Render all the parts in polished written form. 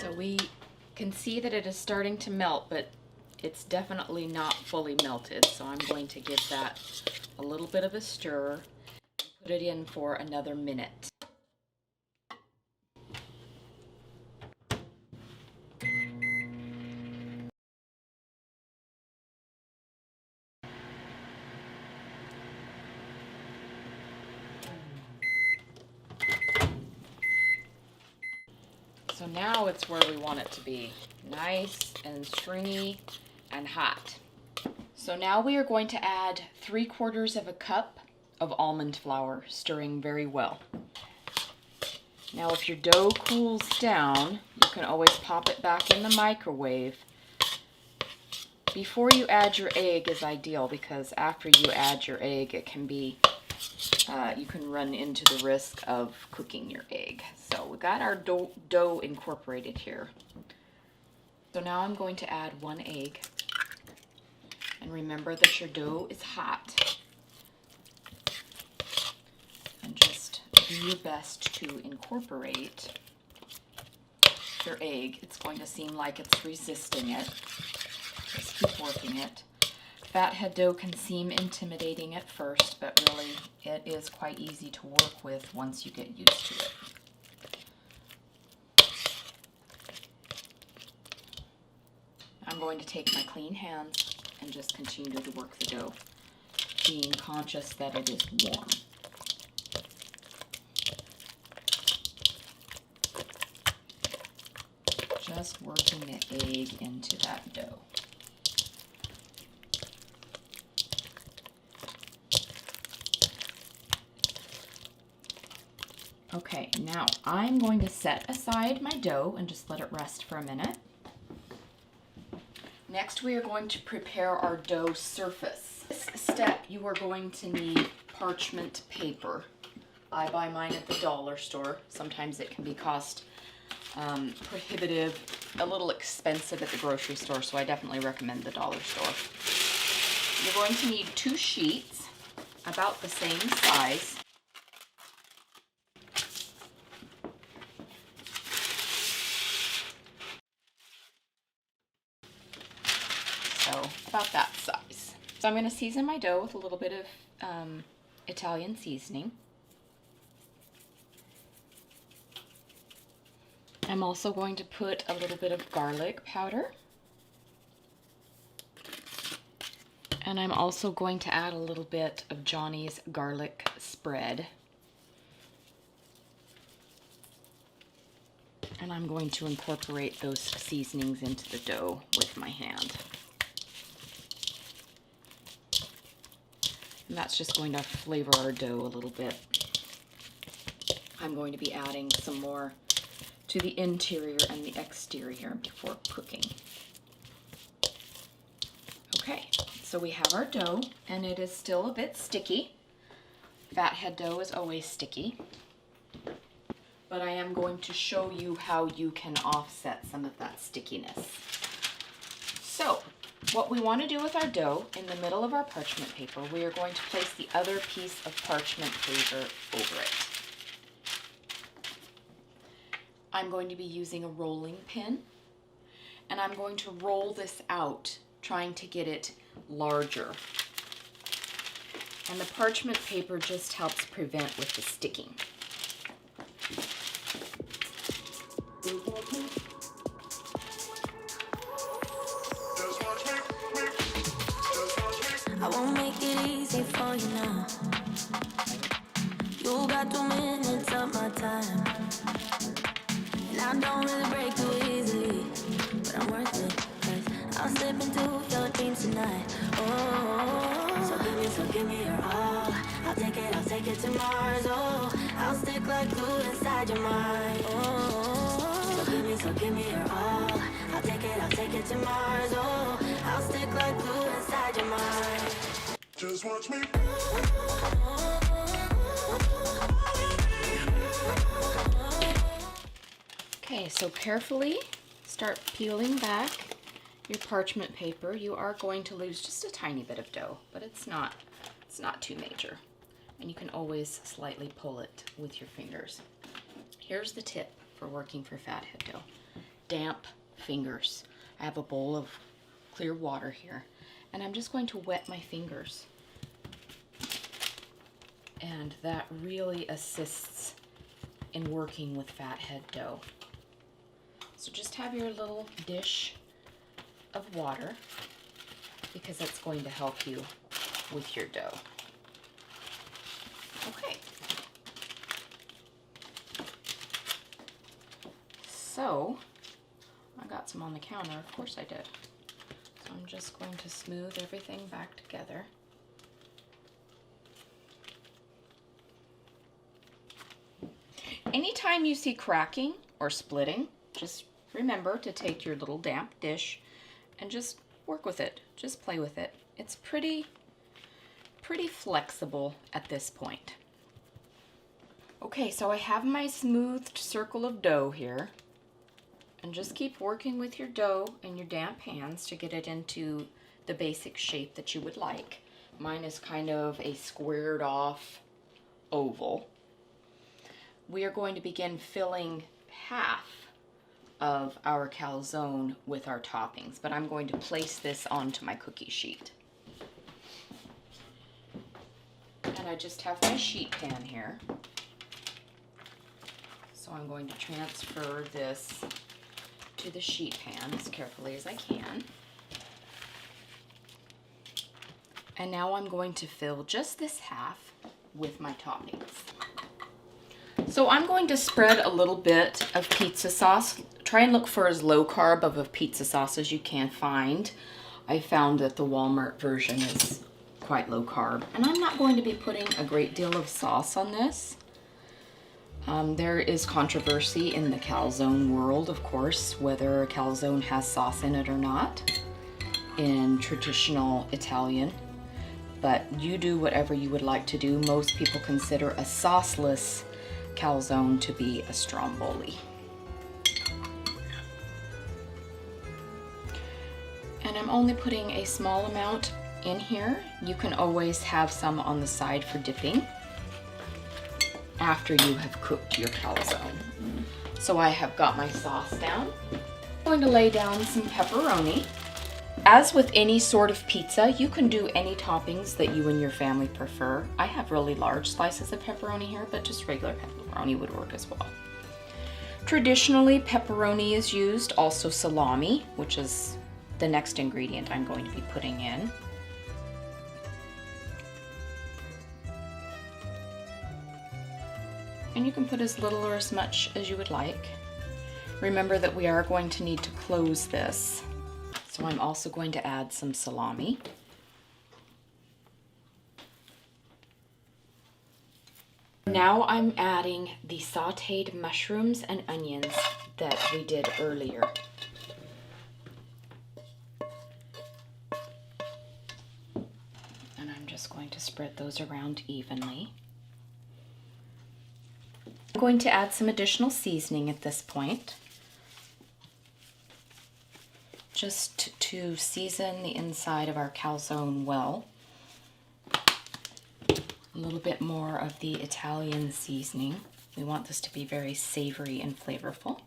So we can see that it is starting to melt, but it's definitely not fully melted. So I'm going to give that a little bit of a stir and put it in for another minute. So now it's where we want it to be, nice and stringy and hot. So now we are going to add 3/4 of a cup of almond flour, stirring very well. Now if your dough cools down, you can always pop it back in the microwave. Before you add your egg is ideal, because after you add your egg, it can be you can run into the risk of cooking your egg. So we got our dough incorporated here. So now I'm going to add 1 egg. And remember that your dough is hot. And just do your best to incorporate your egg. It's going to seem like it's resisting it. Just keep working it. Fathead dough can seem intimidating at first, but really it is quite easy to work with once you get used to it. I'm going to take my clean hands and just continue to work the dough, being conscious that it is warm. Just working the egg into that dough. Okay, now I'm going to set aside my dough and just let it rest for a minute. Next, we are going to prepare our dough surface. This step, you are going to need parchment paper. I buy mine at the dollar store. Sometimes it can be cost prohibitive, a little expensive at the grocery store, so I definitely recommend the dollar store. You're going to need 2 sheets, about the same size. So about that size. So I'm going to season my dough with a little bit of Italian seasoning. I'm also going to put a little bit of garlic powder. And I'm also going to add a little bit of Johnny's garlic spread. And I'm going to incorporate those seasonings into the dough with my hand. And that's just going to flavor our dough a little bit. I'm going to be adding some more to the interior and the exterior before cooking. Okay, so we have our dough, and it is still a bit sticky. Fathead dough is always sticky. But I am going to show you how you can offset some of that stickiness. So, what we want to do with our dough, in the middle of our parchment paper, we are going to place the other piece of parchment paper over it. I'm going to be using a rolling pin, and I'm going to roll this out, trying to get it larger. And the parchment paper just helps prevent with the sticking. I won't make it easy for you now. You got 2 minutes of my time, and I don't really break too easily, but I'm worth it, 'cause I'll slip into your dreams tonight. Oh, so give me your all. I'll take it to Mars. Oh, I'll stick like glue inside your mind. Oh, so give me your all. I'll take it to Mars. Oh, I'll stick like glue inside your mind. Just watch me. Okay, so carefully start peeling back your parchment paper. You are going to lose just a tiny bit of dough, but it's not too major. And you can always slightly pull it with your fingers. Here's the tip for working for fathead dough. damp fingers. I have a bowl of clear water here, and I'm just going to wet my fingers. And that really assists in working with fathead dough. So just have your little dish of water, because that's going to help you with your dough. Okay. So, I got some on the counter, of course I did. So I'm just going to smooth everything back together. Anytime you see cracking or splitting, just remember to take your little damp dish and just work with it. Just play with it. It's pretty flexible at this point. Okay, so I have my smoothed circle of dough here. And just keep working with your dough and your damp hands to get it into the basic shape that you would like. Mine is kind of a squared off oval. We are going to begin filling half of our calzone with our toppings, but I'm going to place this onto my cookie sheet. And I just have my sheet pan here. So I'm going to transfer this to the sheet pan as carefully as I can. And now I'm going to fill just this half with my toppings. So I'm going to spread a little bit of pizza sauce. Try and look for as low carb of a pizza sauce as you can find. I found that the Walmart version is quite low carb. And I'm not going to be putting a great deal of sauce on this. There is controversy in the calzone world, of course, whether a calzone has sauce in it or not in traditional Italian. But you do whatever you would like to do. Most people consider a sauceless calzone to be a stromboli. And I'm only putting a small amount in here. You can always have some on the side for dipping after you have cooked your calzone. So I have got my sauce down. I'm going to lay down some pepperoni. As with any sort of pizza, you can do any toppings that you and your family prefer. I have really large slices of pepperoni here, but just regular pepperoni would work as well. Traditionally, pepperoni is used, also salami, which is the next ingredient I'm going to be putting in. And you can put as little or as much as you would like. Remember that we are going to need to close this. So I'm also going to add some salami. Now I'm adding the sauteed mushrooms and onions that we did earlier. And I'm just going to spread those around evenly. I'm going to add some additional seasoning at this point, just to season the inside of our calzone well. A little bit more of the Italian seasoning. We want this to be very savory and flavorful.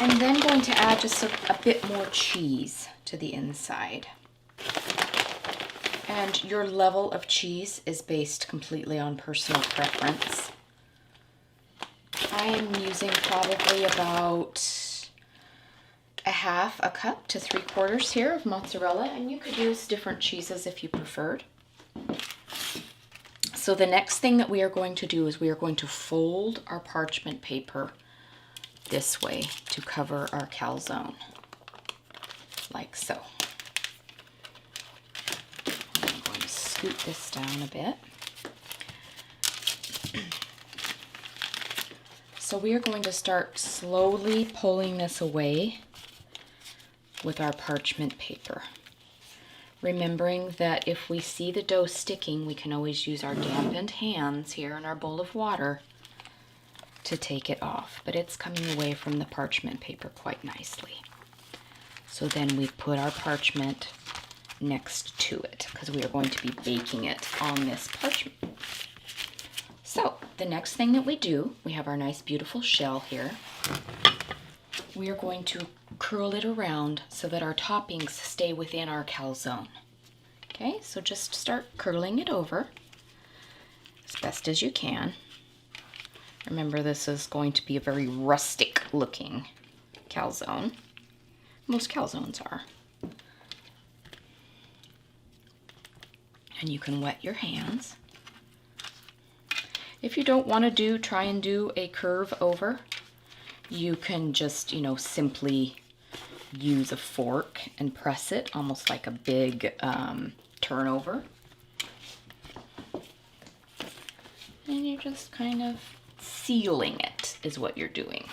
And then going to add just a bit more cheese to the inside. And your level of cheese is based completely on personal preference. I am using probably about a half a cup to 3/4 here of mozzarella, and you could use different cheeses if you preferred. So the next thing that we are going to do is we are going to fold our parchment paper this way to cover our calzone, like so. Scoot this down a bit. So we are going to start slowly pulling this away with our parchment paper. Remembering that if we see the dough sticking, we can always use our dampened hands here in our bowl of water to take it off. But it's coming away from the parchment paper quite nicely. So then we put our parchment next to it, because we are going to be baking it on this parchment. So the next thing that we do, we have our nice beautiful shell here. We are going to curl it around so that our toppings stay within our calzone. Okay, so just start curling it over as best as you can. Remember, this is going to be a very rustic looking calzone. Most calzones are. And you can wet your hands. If you don't want to try and do a curve over, you can just, simply use a fork and press it almost like a big turnover. And you're just kind of sealing it is what you're doing,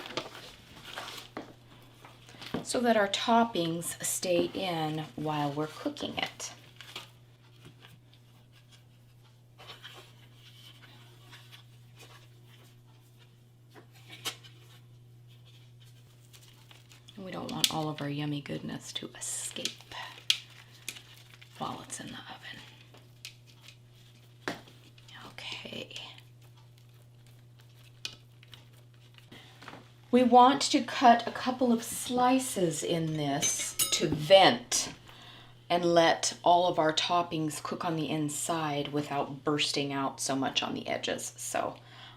so that our toppings stay in while we're cooking it. We don't want all of our yummy goodness to escape while it's in the oven. Okay. We want to cut a couple of slices in this to vent and let all of our toppings cook on the inside without bursting out so much on the edges. So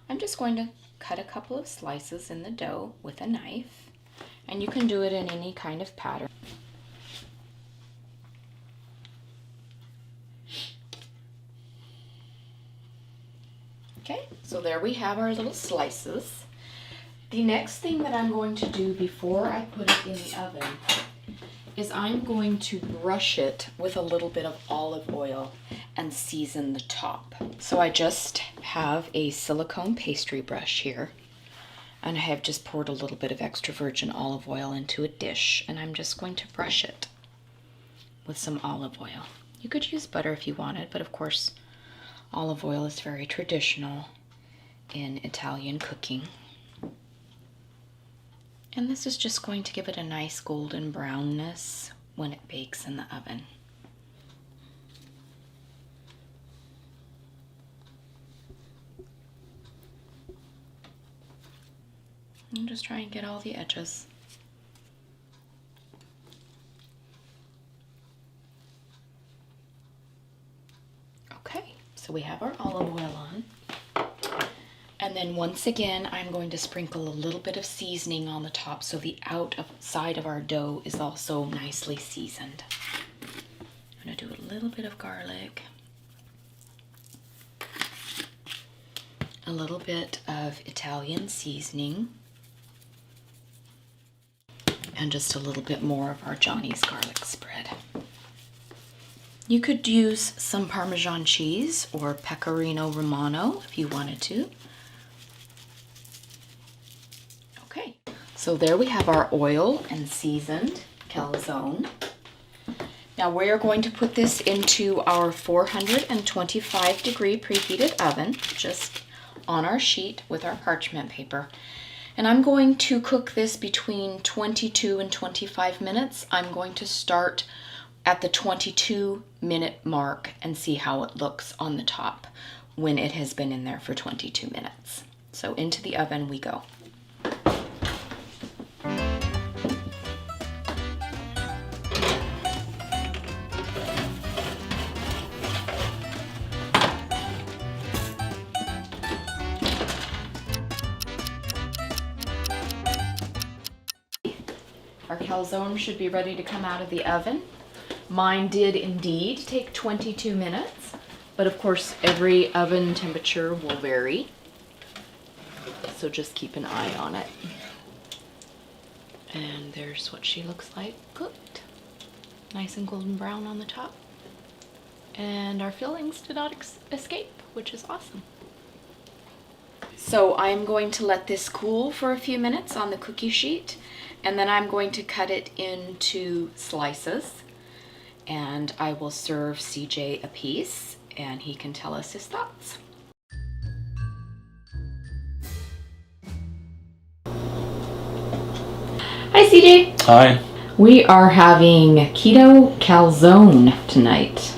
I'm just going to cut a couple of slices in the dough with a knife. And you can do it in any kind of pattern. Okay, so there we have our little slices. The next thing that I'm going to do before I put it in the oven is I'm going to brush it with a little bit of olive oil and season the top. So I just have a silicone pastry brush here. And I have just poured a little bit of extra virgin olive oil into a dish, and I'm just going to brush it with some olive oil. You could use butter if you wanted, but of course olive oil is very traditional in Italian cooking. And this is just going to give it a nice golden brownness when it bakes in the oven. And just try and get all the edges. Okay, so we have our olive oil on. And then once again, I'm going to sprinkle a little bit of seasoning on the top so the outside of our dough is also nicely seasoned. I'm going to do a little bit of garlic, a little bit of Italian seasoning, and just a little bit more of our Johnny's garlic spread. You could use some Parmesan cheese or Pecorino Romano if you wanted to. Okay, so there we have our oil and seasoned calzone. Now we're going to put this into our 425 degree preheated oven, just on our sheet with our parchment paper. And I'm going to cook this between 22 and 25 minutes. I'm going to start at the 22-minute mark and see how it looks on the top when it has been in there for 22 minutes. So into the oven we go. Our calzone should be ready to come out of the oven. Mine did indeed take 22 minutes, but of course every oven temperature will vary, so just keep an eye on it. And there's what she looks like cooked. Nice and golden brown on the top. And our fillings did not escape, which is awesome. So I'm going to let this cool for a few minutes on the cookie sheet, and then I'm going to cut it into slices, and I will serve CJ a piece and he can tell us his thoughts. Hi CJ. Hi. We are having keto calzone tonight.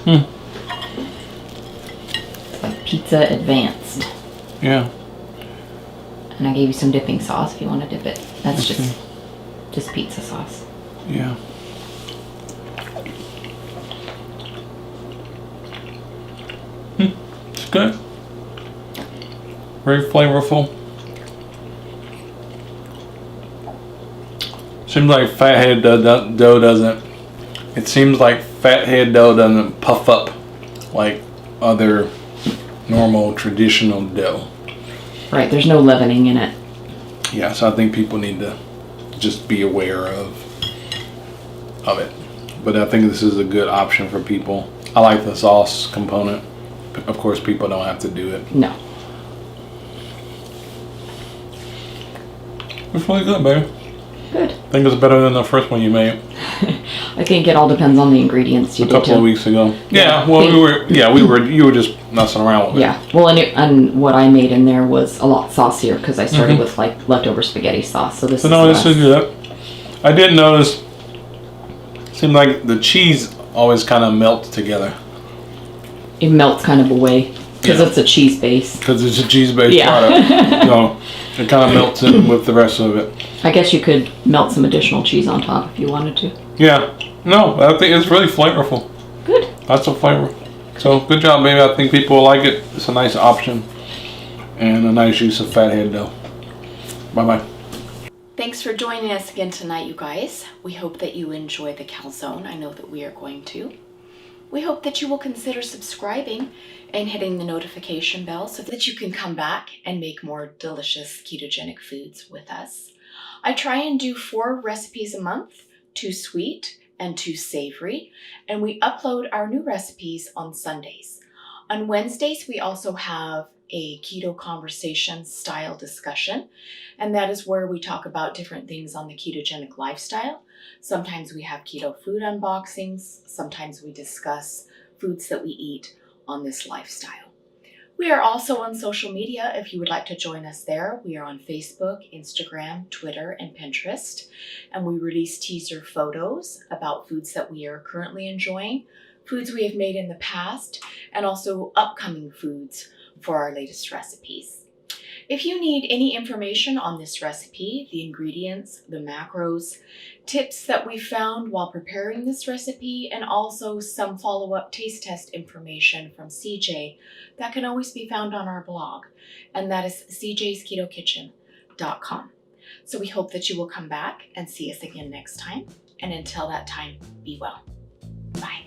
Like pizza advanced. Yeah. And I gave you some dipping sauce if you want to dip it. That's just pizza sauce. Yeah. It's good. Very flavorful. Seems like Fathead dough doesn't. It seems like Fathead dough doesn't puff up like other normal traditional dough. Right, there's no leavening in it. Yeah, so I think people need to just be aware of it. But I think this is a good option for people. I like the sauce component. Of course, people don't have to do it. No. It's really good, baby. Good. I think it's better than the first one you made I think it all depends on the ingredients you a did couple of weeks ago. Yeah, well, you were just messing around with it. Yeah, well, and what I made in there was a lot saucier because I started with like leftover spaghetti sauce. So this is good. I did notice. Seemed like the cheese always kind of melts together. It melts kind of away because it's a cheese base. Because it's a cheese-based product. So it kind of melts in with the rest of it. I guess you could melt some additional cheese on top if you wanted to. Yeah. No, I think it's really flavorful. Good. Lots of flavor. So good job, baby. I think people will like it. It's a nice option and a nice use of Fathead dough. Bye-bye. Thanks for joining us again tonight, you guys. We hope that you enjoy the calzone. I know that we are going to. We hope that you will consider subscribing and hitting the notification bell so that you can come back and make more delicious ketogenic foods with us. I try and do 4 recipes a month, 2 sweet and 2 savory, and we upload our new recipes on Sundays. On Wednesdays, we also have a keto conversation style discussion, and that is where we talk about different things on the ketogenic lifestyle. Sometimes we have keto food unboxings. Sometimes we discuss foods that we eat on this lifestyle. We are also on social media if you would like to join us there. We are on Facebook, Instagram, Twitter, and Pinterest. And we release teaser photos about foods that we are currently enjoying, foods we have made in the past, and also upcoming foods for our latest recipes. If you need any information on this recipe, the ingredients, the macros, tips that we found while preparing this recipe, and also some follow-up taste test information from CJ, that can always be found on our blog, and that is cjsketokitchen.com. So we hope that you will come back and see us again next time, and until that time, be well. Bye.